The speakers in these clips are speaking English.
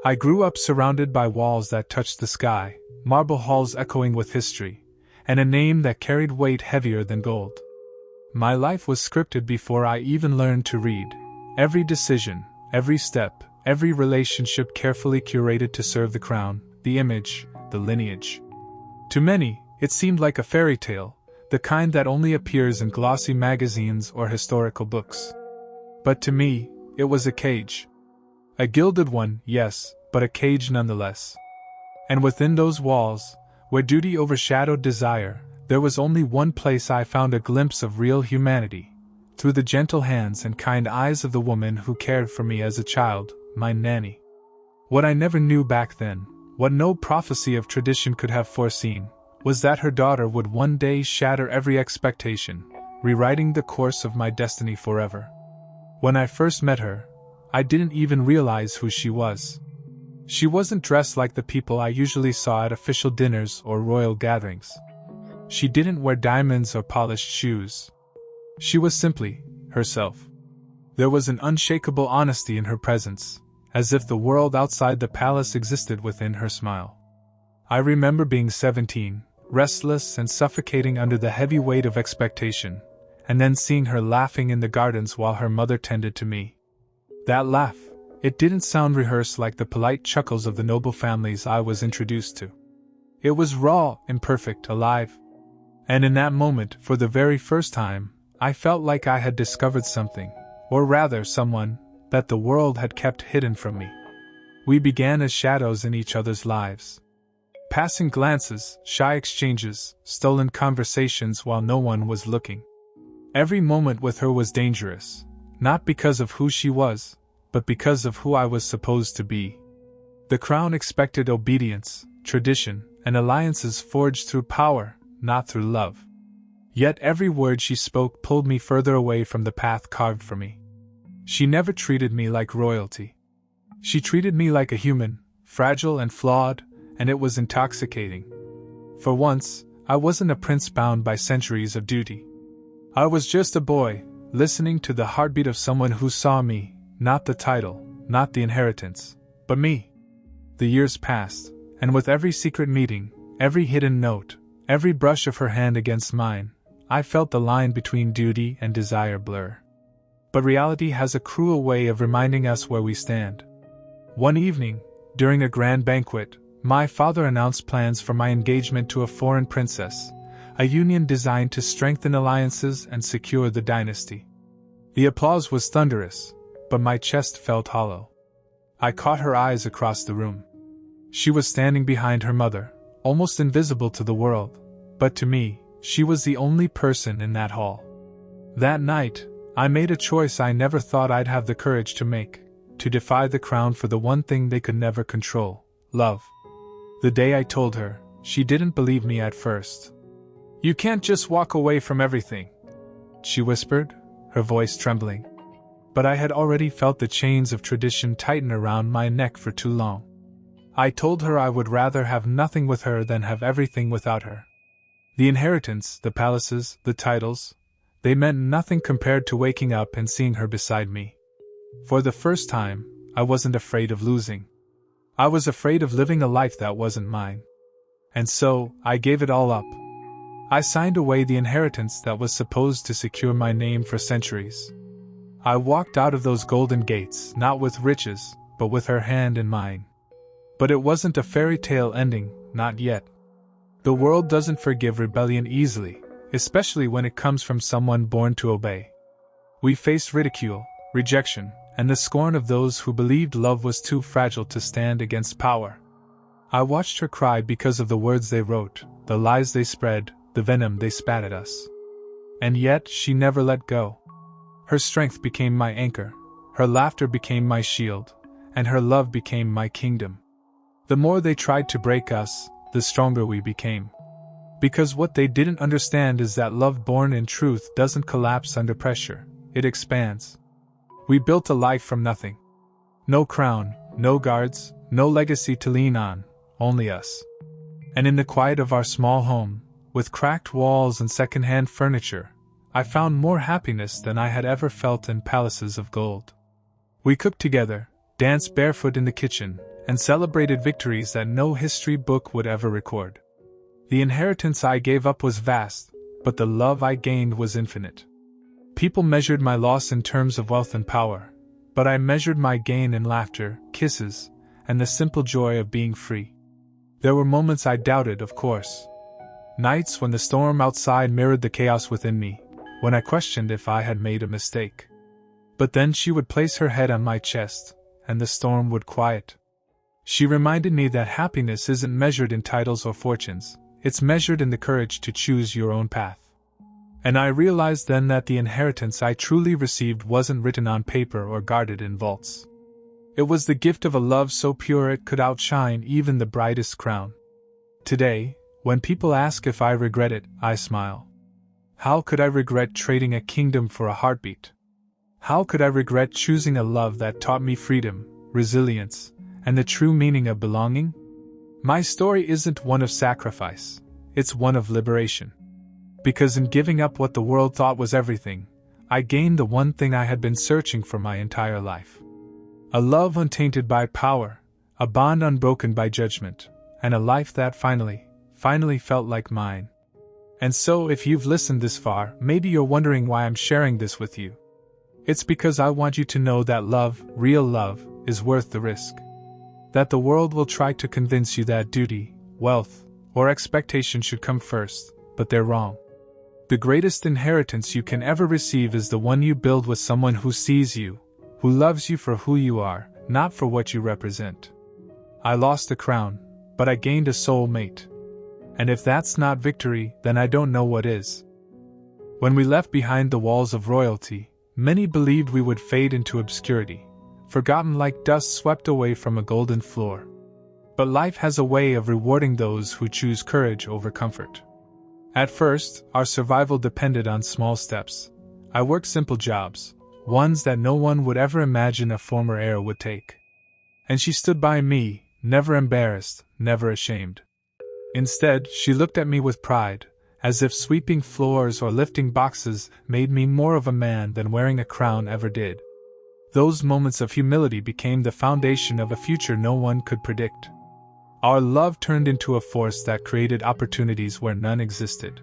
I grew up surrounded by walls that touched the sky, marble halls echoing with history, and a name that carried weight heavier than gold. My life was scripted before I even learned to read. Every decision, every step, every relationship carefully curated to serve the crown, the image, the lineage. To many, it seemed like a fairy tale, the kind that only appears in glossy magazines or historical books. But to me, it was a cage. A gilded one, yes, but a cage nonetheless. And within those walls, where duty overshadowed desire, there was only one place I found a glimpse of real humanity, through the gentle hands and kind eyes of the woman who cared for me as a child, my nanny. What I never knew back then, what no prophecy of tradition could have foreseen, was that her daughter would one day shatter every expectation, rewriting the course of my destiny forever. When I first met her, I didn't even realize who she was. She wasn't dressed like the people I usually saw at official dinners or royal gatherings. She didn't wear diamonds or polished shoes. She was simply herself. There was an unshakable honesty in her presence, as if the world outside the palace existed within her smile. I remember being 17, restless and suffocating under the heavy weight of expectation, and then seeing her laughing in the gardens while her mother tended to me. That laugh, it didn't sound rehearsed like the polite chuckles of the noble families I was introduced to. It was raw, imperfect, alive. And in that moment, for the very first time, I felt like I had discovered something, or rather someone, that the world had kept hidden from me. We began as shadows in each other's lives. Passing glances, shy exchanges, stolen conversations while no one was looking. Every moment with her was dangerous, not because of who she was, but because of who I was supposed to be. The crown expected obedience, tradition, and alliances forged through power, not through love. Yet every word she spoke pulled me further away from the path carved for me. She never treated me like royalty. She treated me like a human, fragile and flawed, and it was intoxicating. For once, I wasn't a prince bound by centuries of duty. I was just a boy, listening to the heartbeat of someone who saw me, not the title, not the inheritance, but me. The years passed, and with every secret meeting, every hidden note, every brush of her hand against mine, I felt the line between duty and desire blur. But reality has a cruel way of reminding us where we stand. One evening, during a grand banquet, my father announced plans for my engagement to a foreign princess, a union designed to strengthen alliances and secure the dynasty. The applause was thunderous, but my chest felt hollow. I caught her eyes across the room. She was standing behind her mother, almost invisible to the world, but to me, she was the only person in that hall. That night, I made a choice I never thought I'd have the courage to make, to defy the crown for the one thing they could never control, love. The day I told her, she didn't believe me at first. "You can't just walk away from everything," she whispered, her voice trembling. But I had already felt the chains of tradition tighten around my neck for too long. I told her I would rather have nothing with her than have everything without her. The inheritance, the palaces, the titles, they meant nothing compared to waking up and seeing her beside me. For the first time, I wasn't afraid of losing. I was afraid of living a life that wasn't mine. And so, I gave it all up. I signed away the inheritance that was supposed to secure my name for centuries. I walked out of those golden gates, not with riches, but with her hand in mine. But it wasn't a fairy tale ending, not yet. The world doesn't forgive rebellion easily, especially when it comes from someone born to obey. We faced ridicule, rejection, and the scorn of those who believed love was too fragile to stand against power. I watched her cry because of the words they wrote, the lies they spread, the venom they spat at us. And yet she never let go. Her strength became my anchor, her laughter became my shield, and her love became my kingdom. The more they tried to break us, the stronger we became. Because what they didn't understand is that love born in truth doesn't collapse under pressure, it expands. We built a life from nothing. No crown, no guards, no legacy to lean on, only us. And in the quiet of our small home, with cracked walls and second-hand furniture, I found more happiness than I had ever felt in palaces of gold. We cooked together, danced barefoot in the kitchen, and celebrated victories that no history book would ever record. The inheritance I gave up was vast, but the love I gained was infinite. People measured my loss in terms of wealth and power, but I measured my gain in laughter, kisses, and the simple joy of being free. There were moments I doubted, of course. Nights when the storm outside mirrored the chaos within me, when I questioned if I had made a mistake. But then she would place her head on my chest, and the storm would quiet. She reminded me that happiness isn't measured in titles or fortunes, it's measured in the courage to choose your own path. And I realized then that the inheritance I truly received wasn't written on paper or guarded in vaults. It was the gift of a love so pure it could outshine even the brightest crown. Today, when people ask if I regret it, I smile. How could I regret trading a kingdom for a heartbeat? How could I regret choosing a love that taught me freedom, resilience, and the true meaning of belonging? My story isn't one of sacrifice, it's one of liberation. Because in giving up what the world thought was everything, I gained the one thing I had been searching for my entire life. A love untainted by power, a bond unbroken by judgment, and a life that finally felt like mine. And so if you've listened this far, maybe you're wondering why I'm sharing this with you. It's because I want you to know that love, real love, is worth the risk. That the world will try to convince you that duty, wealth, or expectation should come first, but they're wrong. The greatest inheritance you can ever receive is the one you build with someone who sees you, who loves you for who you are, not for what you represent. I lost a crown, but I gained a soulmate. And if that's not victory, then I don't know what is. When we left behind the walls of royalty, many believed we would fade into obscurity, forgotten like dust swept away from a golden floor. But life has a way of rewarding those who choose courage over comfort. At first, our survival depended on small steps. I worked simple jobs, ones that no one would ever imagine a former heir would take. And she stood by me, never embarrassed, never ashamed. Instead, she looked at me with pride, as if sweeping floors or lifting boxes made me more of a man than wearing a crown ever did. Those moments of humility became the foundation of a future no one could predict. Our love turned into a force that created opportunities where none existed.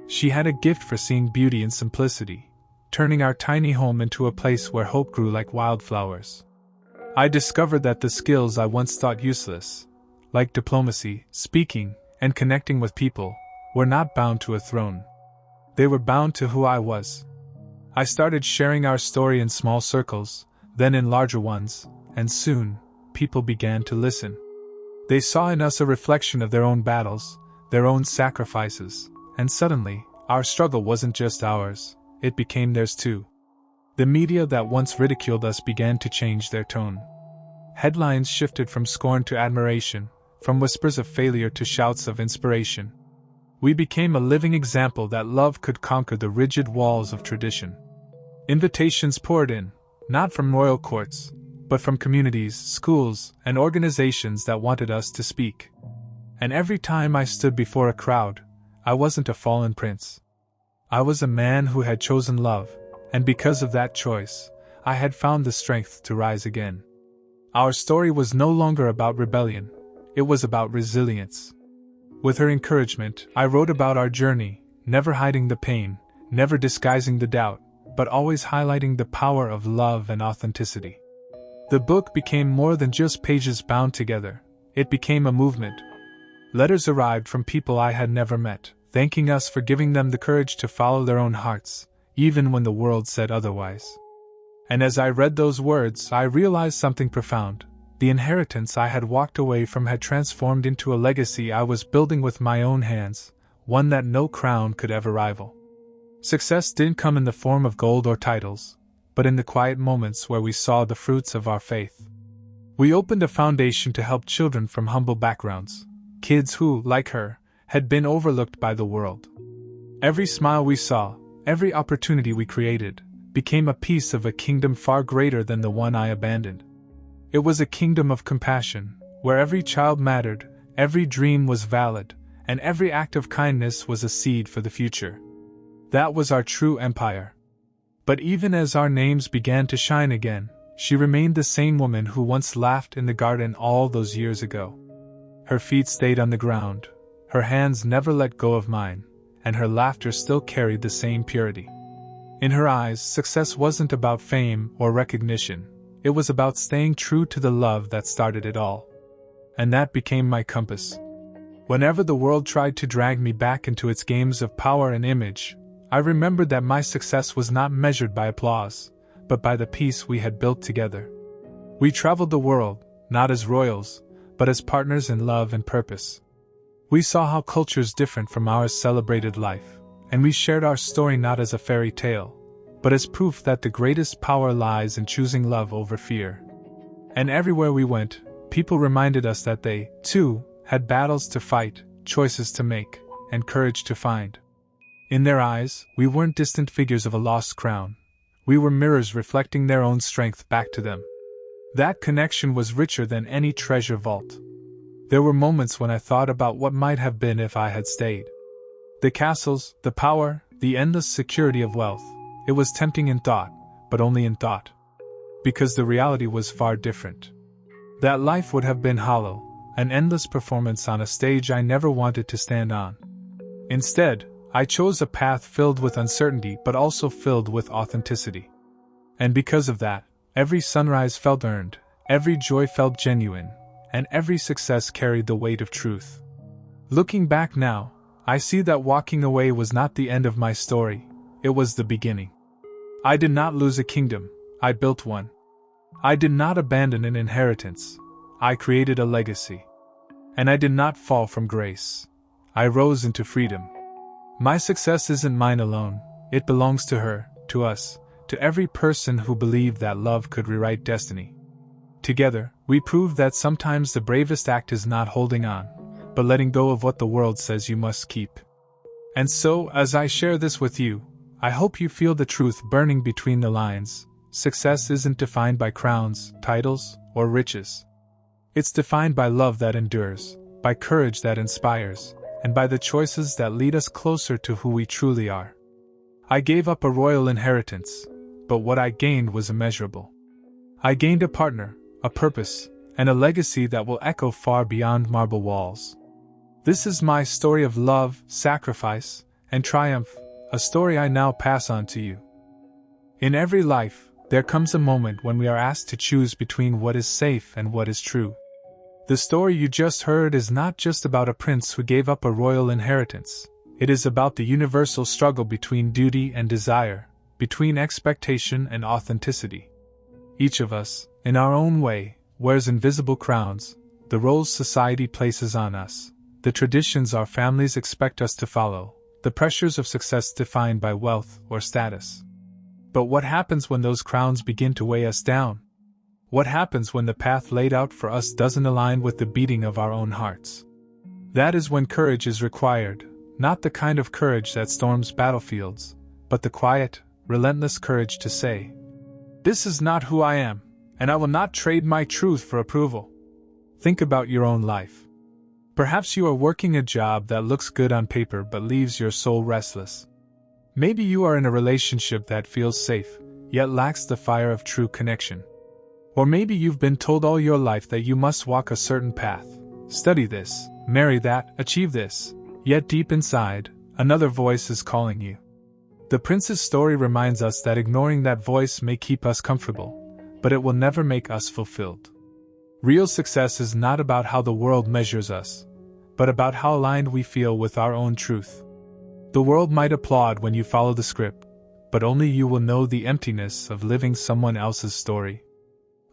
She had a gift for seeing beauty in simplicity, turning our tiny home into a place where hope grew like wildflowers. I discovered that the skills I once thought useless, like diplomacy, speaking, and connecting with people, were not bound to a throne. They were bound to who I was. I started sharing our story in small circles, then in larger ones, and soon, people began to listen. They saw in us a reflection of their own battles, their own sacrifices, and suddenly, our struggle wasn't just ours, it became theirs too. The media that once ridiculed us began to change their tone. Headlines shifted from scorn to admiration, from whispers of failure to shouts of inspiration. We became a living example that love could conquer the rigid walls of tradition. Invitations poured in, not from royal courts, but from communities, schools, and organizations that wanted us to speak. And every time I stood before a crowd, I wasn't a fallen prince. I was a man who had chosen love, and because of that choice, I had found the strength to rise again. Our story was no longer about rebellion, it was about resilience. With her encouragement, I wrote about our journey, never hiding the pain, never disguising the doubt, but always highlighting the power of love and authenticity. The book became more than just pages bound together, it became a movement. Letters arrived from people I had never met, thanking us for giving them the courage to follow their own hearts, even when the world said otherwise. And as I read those words, I realized something profound. The inheritance I had walked away from had transformed into a legacy I was building with my own hands, one that no crown could ever rival. Success didn't come in the form of gold or titles, but in the quiet moments where we saw the fruits of our faith. We opened a foundation to help children from humble backgrounds, kids who, like her, had been overlooked by the world. Every smile we saw, every opportunity we created, became a piece of a kingdom far greater than the one I abandoned. It was a kingdom of compassion, where every child mattered, every dream was valid, and every act of kindness was a seed for the future. That was our true empire. But even as our names began to shine again, she remained the same woman who once laughed in the garden all those years ago. Her feet stayed on the ground, her hands never let go of mine, and her laughter still carried the same purity. In her eyes, success wasn't about fame or recognition, it was about staying true to the love that started it all. And that became my compass. Whenever the world tried to drag me back into its games of power and image, I remembered that my success was not measured by applause, but by the peace we had built together. We traveled the world, not as royals, but as partners in love and purpose. We saw how cultures different from ours celebrated life, and we shared our story not as a fairy tale, but as proof that the greatest power lies in choosing love over fear. And everywhere we went, people reminded us that they, too, had battles to fight, choices to make, and courage to find. In their eyes, we weren't distant figures of a lost crown. We were mirrors reflecting their own strength back to them. That connection was richer than any treasure vault. There were moments when I thought about what might have been if I had stayed. The castles, the power, the endless security of wealth. It was tempting in thought, but only in thought. Because the reality was far different. That life would have been hollow, an endless performance on a stage I never wanted to stand on. Instead, I chose a path filled with uncertainty but also filled with authenticity. And because of that, every sunrise felt earned, every joy felt genuine, and every success carried the weight of truth. Looking back now, I see that walking away was not the end of my story, it was the beginning. I did not lose a kingdom, I built one. I did not abandon an inheritance, I created a legacy. And I did not fall from grace, I rose into freedom. My success isn't mine alone, it belongs to her, to us, to every person who believed that love could rewrite destiny. Together, we proved that sometimes the bravest act is not holding on, but letting go of what the world says you must keep. And so, as I share this with you, I hope you feel the truth burning between the lines. Success isn't defined by crowns, titles, or riches. It's defined by love that endures, by courage that inspires, and by the choices that lead us closer to who we truly are. I gave up a royal inheritance, but what I gained was immeasurable. I gained a partner, a purpose, and a legacy that will echo far beyond marble walls. This is my story of love, sacrifice, and triumph, a story I now pass on to you. In every life, there comes a moment when we are asked to choose between what is safe and what is true. The story you just heard is not just about a prince who gave up a royal inheritance. It is about the universal struggle between duty and desire, between expectation and authenticity. Each of us, in our own way, wears invisible crowns, the roles society places on us, the traditions our families expect us to follow, the pressures of success defined by wealth or status. But what happens when those crowns begin to weigh us down? What happens when the path laid out for us doesn't align with the beating of our own hearts? That is when courage is required, not the kind of courage that storms battlefields, but the quiet, relentless courage to say, "This is not who I am, and I will not trade my truth for approval." Think about your own life. Perhaps you are working a job that looks good on paper but leaves your soul restless. Maybe you are in a relationship that feels safe, yet lacks the fire of true connection. Or maybe you've been told all your life that you must walk a certain path, study this, marry that, achieve this, yet deep inside, another voice is calling you. The prince's story reminds us that ignoring that voice may keep us comfortable, but it will never make us fulfilled. Real success is not about how the world measures us, but about how aligned we feel with our own truth. The world might applaud when you follow the script, but only you will know the emptiness of living someone else's story.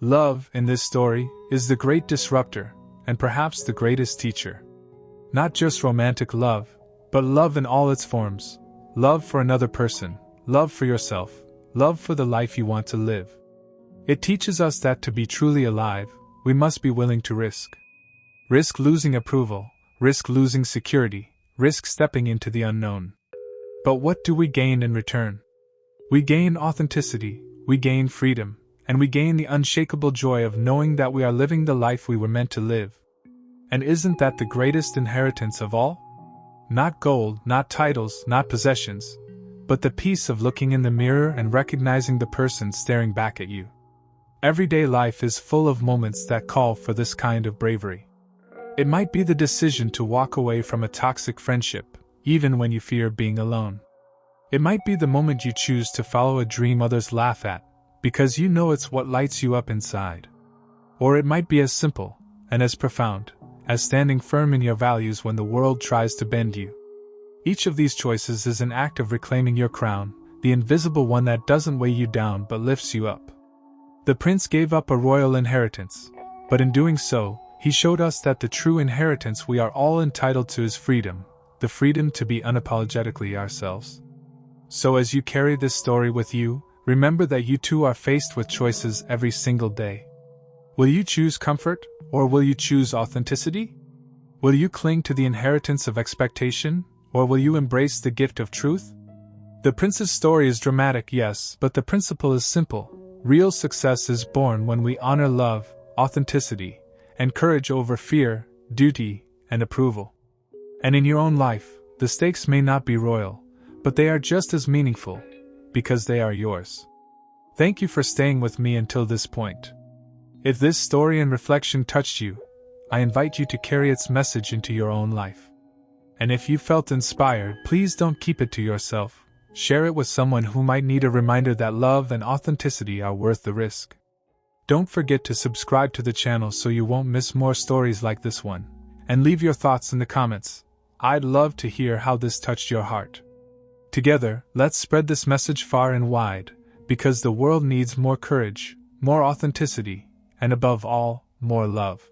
Love, in this story, is the great disruptor, and perhaps the greatest teacher. Not just romantic love, but love in all its forms. Love for another person, love for yourself, love for the life you want to live. It teaches us that to be truly alive, we must be willing to risk. Risk losing approval, risk losing security, risk stepping into the unknown. But what do we gain in return? We gain authenticity, we gain freedom, and we gain the unshakable joy of knowing that we are living the life we were meant to live. And isn't that the greatest inheritance of all? Not gold, not titles, not possessions, but the peace of looking in the mirror and recognizing the person staring back at you. Everyday life is full of moments that call for this kind of bravery. It might be the decision to walk away from a toxic friendship, even when you fear being alone. It might be the moment you choose to follow a dream others laugh at, because you know it's what lights you up inside. Or it might be as simple, and as profound, as standing firm in your values when the world tries to bend you. Each of these choices is an act of reclaiming your crown, the invisible one that doesn't weigh you down but lifts you up. The prince gave up a royal inheritance, but in doing so, he showed us that the true inheritance we are all entitled to is freedom, the freedom to be unapologetically ourselves. So as you carry this story with you, remember that you too are faced with choices every single day. Will you choose comfort, or will you choose authenticity? Will you cling to the inheritance of expectation, or will you embrace the gift of truth? The prince's story is dramatic, yes, but the principle is simple. Real success is born when we honor love, authenticity, and courage over fear, duty, and approval. And in your own life, the stakes may not be royal, but they are just as meaningful, because they are yours. Thank you for staying with me until this point. If this story and reflection touched you, I invite you to carry its message into your own life. And if you felt inspired, please don't keep it to yourself. Share it with someone who might need a reminder that love and authenticity are worth the risk. Don't forget to subscribe to the channel so you won't miss more stories like this one, and leave your thoughts in the comments. I'd love to hear how this touched your heart. Together, let's spread this message far and wide, because the world needs more courage, more authenticity, and above all, more love.